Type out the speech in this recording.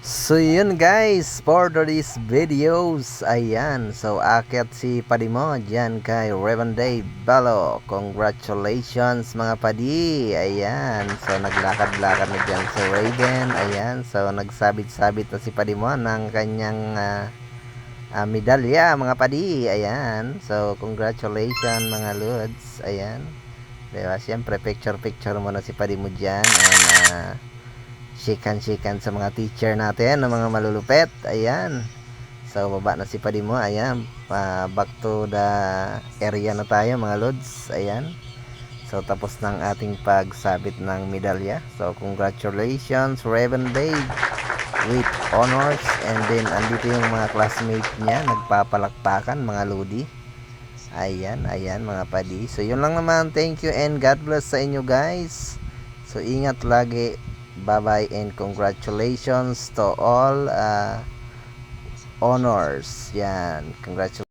So yun guys, for today's videos, ayan, so akit si padi mo dyan kay Revenday Balo. Congratulations mga padi, ayan, so naglakad-lakad na dyan si Raven, ayan, so nagsabit-sabit na si padi mo ng kanyang medalya mga padi, ayan, so congratulations mga lods, ayan, diba, siyempre picture-picture muna si padi mo dyan, and shikan-shikan sa mga teacher natin ng mga malulupet. Ayan. So baba na si Padi mo. Ayan. Back to the area na tayo mga lods. Ayan. So tapos ng ating pagsabit ng medalya. So congratulations Raven Babe with honors. And then andito yung mga classmate niya nagpapalakpakan mga lodi. Ayan, ayan mga padi. So yun lang naman. Thank you and God bless sa inyo guys. So ingat lagi. Bye bye and congratulations to all honors. Yan. Congratulations.